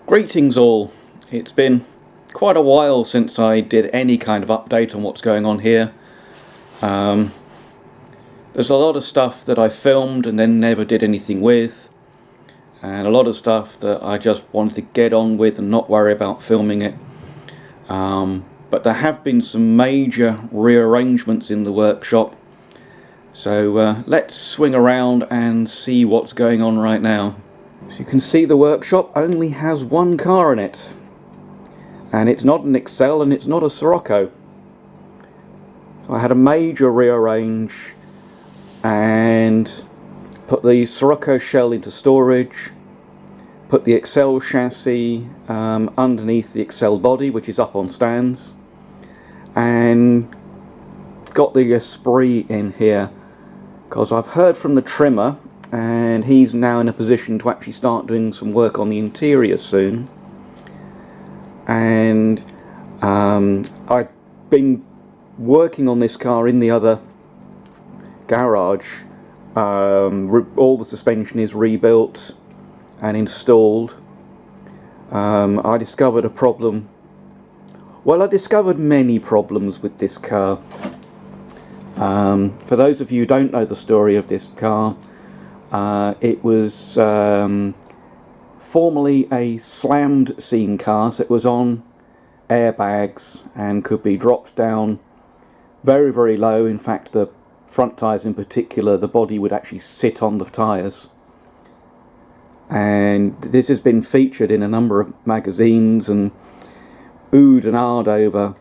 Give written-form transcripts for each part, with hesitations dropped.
Greetings all. It's been quite a while since I did any kind of update on what's going on here. There's a lot of stuff that I filmed and then never did anything with, and a lot of stuff that I just wanted to get on with and not worry about filming it. But there have been some major rearrangements in the workshop, so let's swing around and see what's going on right now. As you can see, the workshop only has one car in it, and it's not an Excel and it's not a Sirocco. So I had a major rearrange and put the Sirocco shell into storage, put the Excel chassis underneath the Excel body, which is up on stands, and got the Esprit in here because I've heard from the trimmer and he's now in a position to actually start doing some work on the interior soon. And I've been working on this car in the other garage. All the suspension is rebuilt and installed. I discovered a problem. Well, I discovered many problems with this car. For those of you who don't know the story of this car, it was formerly a slammed scene car, so it was on airbags and could be dropped down very, very low. In fact, the front tyres in particular, the body would actually sit on the tyres. And this has been featured in a number of magazines and oohed and ahed over,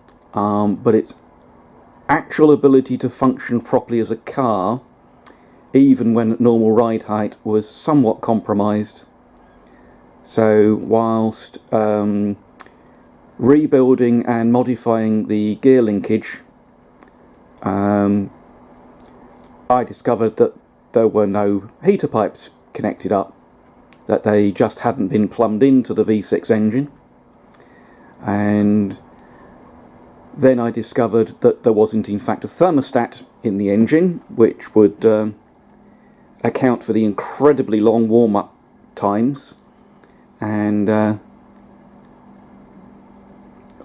but its actual ability to function properly as a car, even when at normal ride height, was somewhat compromised. So whilst rebuilding and modifying the gear linkage, I discovered that there were no heater pipes connected up, that they just hadn't been plumbed into the V6 engine. And then I discovered that there wasn't in fact a thermostat in the engine, which would account for the incredibly long warm-up times, and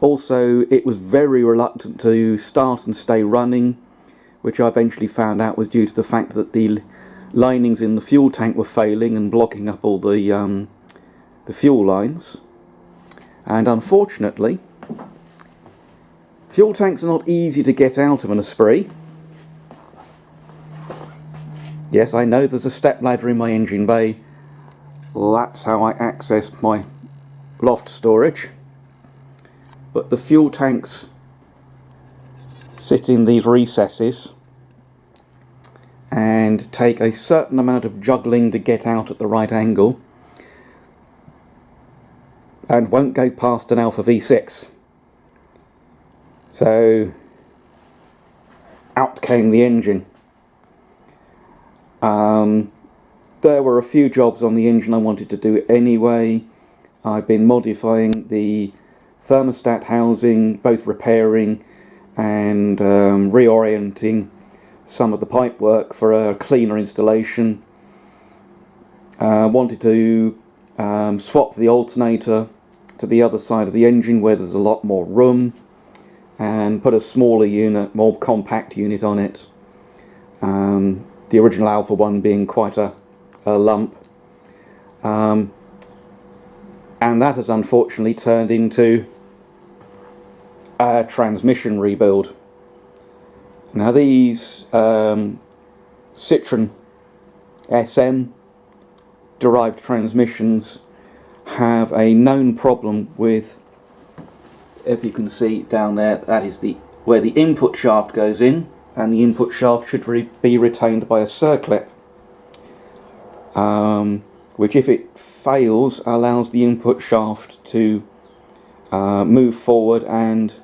also it was very reluctant to start and stay running, which I eventually found out was due to the fact that the linings in the fuel tank were failing and blocking up all the fuel lines. And unfortunately, fuel tanks are not easy to get out of an Esprit. Yes, I know there's a step ladder in my engine bay. That's how I access my loft storage. But the fuel tanks sit in these recesses and take a certain amount of juggling to get out at the right angle, and won't go past an Alpha V6. So out came the engine. There were a few jobs on the engine I wanted to do anyway. I've been modifying the thermostat housing, both repairing and reorienting some of the pipe work for a cleaner installation. Wanted to swap the alternator to the other side of the engine where there's a lot more room, and put a smaller unit, more compact unit on it. The original Alpha one being quite a lump. And that has unfortunately turned into a transmission rebuild. Now these Citroen SM derived transmissions have a known problem with, if you can see down there, that is where the input shaft goes in, and the input shaft should be retained by a circlip, which, if it fails, allows the input shaft to move forward. And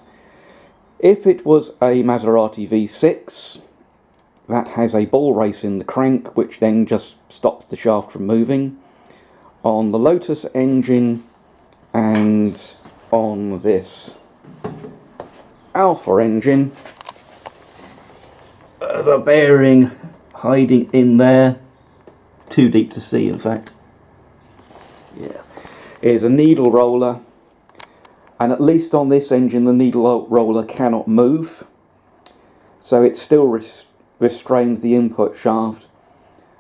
if it was a Maserati V6, that has a ball race in the crank, which then just stops the shaft from moving. On the Lotus engine and on this Alpha engine, the bearing hiding in there, too deep to see in fact, yeah, is a needle roller, and at least on this engine the needle roller cannot move, so it still restrained the input shaft.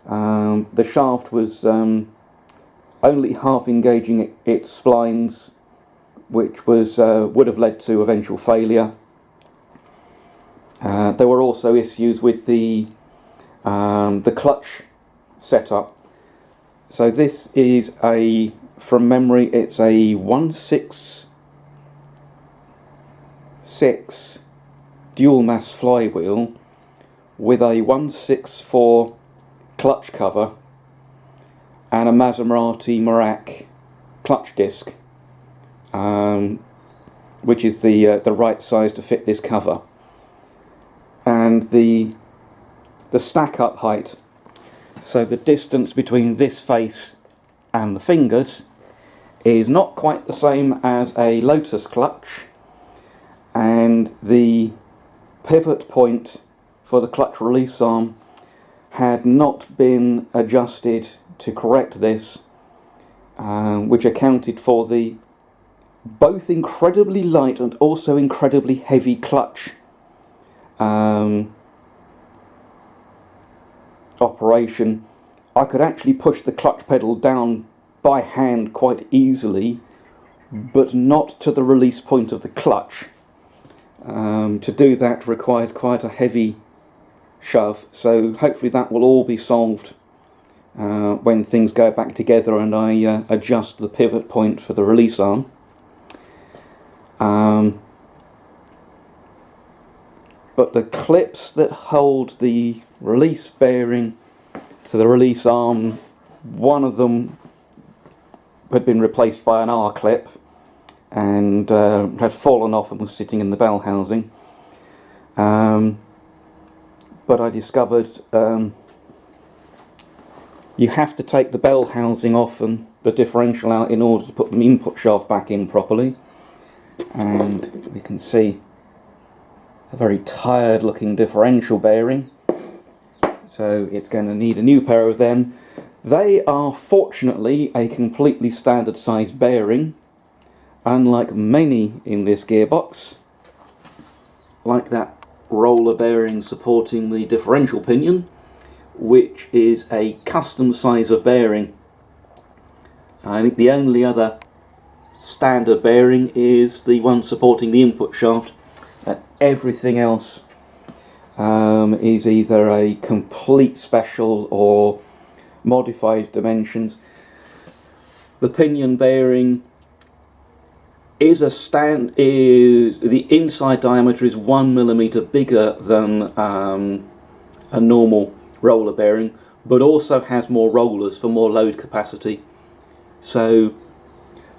The shaft was only half engaging its splines, which would have led to eventual failure. There were also issues with the clutch setup. So this is from memory, it's a 166 dual mass flywheel with a 164 clutch cover and a Maserati Merak clutch disc, which is the right size to fit this cover. And the stack up height, so the distance between this face and the fingers is not quite the same as a Lotus clutch, and the pivot point for the clutch release arm had not been adjusted to correct this, which accounted for the both incredibly light and also incredibly heavy clutch operation. I could actually push the clutch pedal down by hand quite easily, but not to the release point of the clutch. To do that required quite a heavy shove, so hopefully that will all be solved when things go back together and I adjust the pivot point for the release arm. But the clips that hold the release bearing to the release arm, one of them had been replaced by an R clip and had fallen off and was sitting in the bell housing. But I discovered you have to take the bell housing off and the differential out in order to put the input shaft back in properly. And we can see a very tired looking differential bearing, so it's going to need a new pair of them. They are fortunately a completely standard size bearing, unlike many in this gearbox, like that roller bearing supporting the differential pinion, which is a custom size of bearing. I think the only other standard bearing is the one supporting the input shaft. Everything else is either a complete special or modified dimensions. The pinion bearing is the inside diameter is 1mm bigger than a normal roller bearing, but also has more rollers for more load capacity. So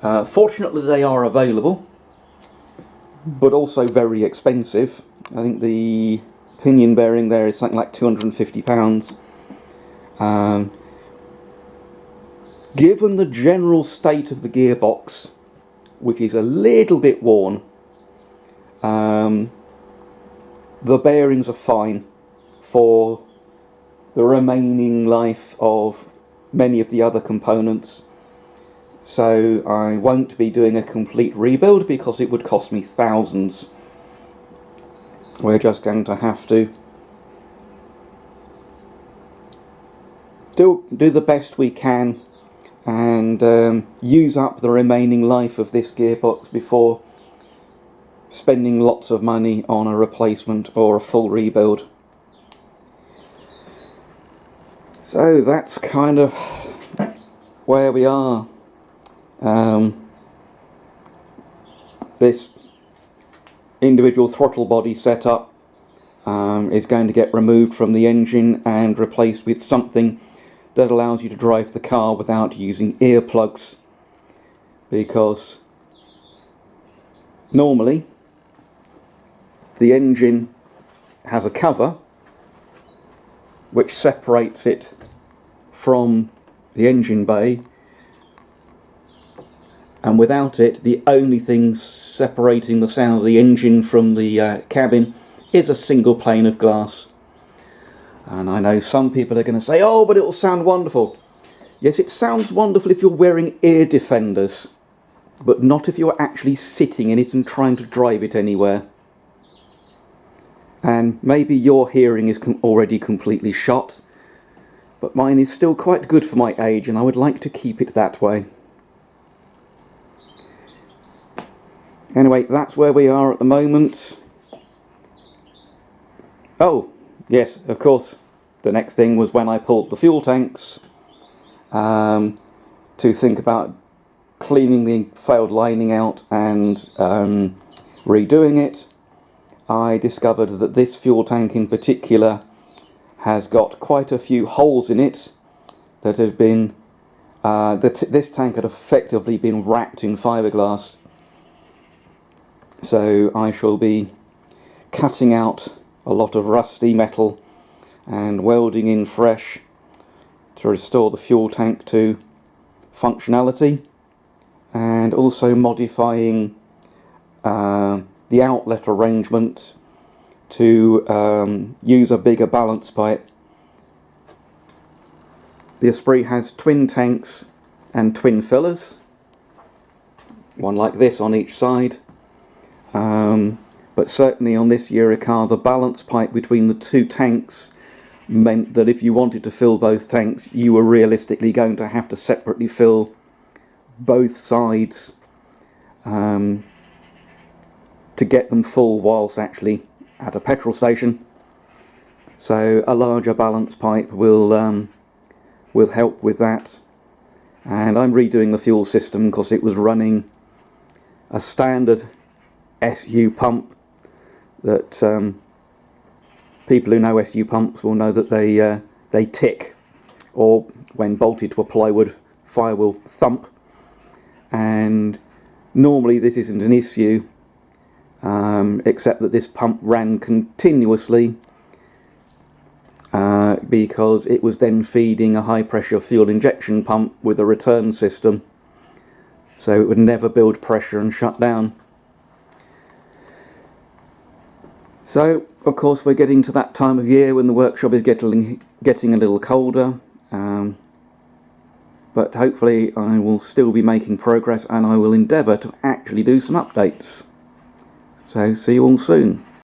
fortunately they are available, but also very expensive. I think the pinion bearing there is something like £250. Given the general state of the gearbox, which is a little bit worn, the bearings are fine for the remaining life of many of the other components. So I won't be doing a complete rebuild because it would cost me thousands. We're just going to have to do the best we can and use up the remaining life of this gearbox before spending lots of money on a replacement or a full rebuild. So that's kind of where we are. This individual throttle body setup is going to get removed from the engine and replaced with something that allows you to drive the car without using earplugs, because normally the engine has a cover which separates it from the engine bay, and without it the only thing separating the sound of the engine from the cabin is a single pane of glass. And I know some people are going to say, oh, but it will sound wonderful. Yes, it sounds wonderful if you're wearing ear defenders, but not if you're actually sitting in it and trying to drive it anywhere. And maybe your hearing is already completely shot, but mine is still quite good for my age, and I would like to keep it that way. Anyway, that's where we are at the moment. Oh, yes, of course, the next thing was when I pulled the fuel tanks to think about cleaning the failed lining out and redoing it. I discovered that this fuel tank in particular has got quite a few holes in it that have been this tank had effectively been wrapped in fiberglass, so I shall be cutting out a lot of rusty metal and welding in fresh to restore the fuel tank to functionality, and also modifying the outlet arrangement to use a bigger balance pipe. The Esprit has twin tanks and twin fillers, one like this on each side, but certainly on this Eurocar the balance pipe between the two tanks meant that if you wanted to fill both tanks, you were realistically going to have to separately fill both sides to get them full whilst actually at a petrol station. So a larger balance pipe will help with that. And I'm redoing the fuel system because it was running a standard SU pump that people who know SU pumps will know that they tick, or when bolted to a plywood fire will thump, and normally this isn't an issue, except that this pump ran continuously because it was then feeding a high pressure fuel injection pump with a return system, so it would never build pressure and shut down. So of course we're getting to that time of year when the workshop is getting a little colder, but hopefully I will still be making progress, and I will endeavour to actually do some updates. So see you all soon.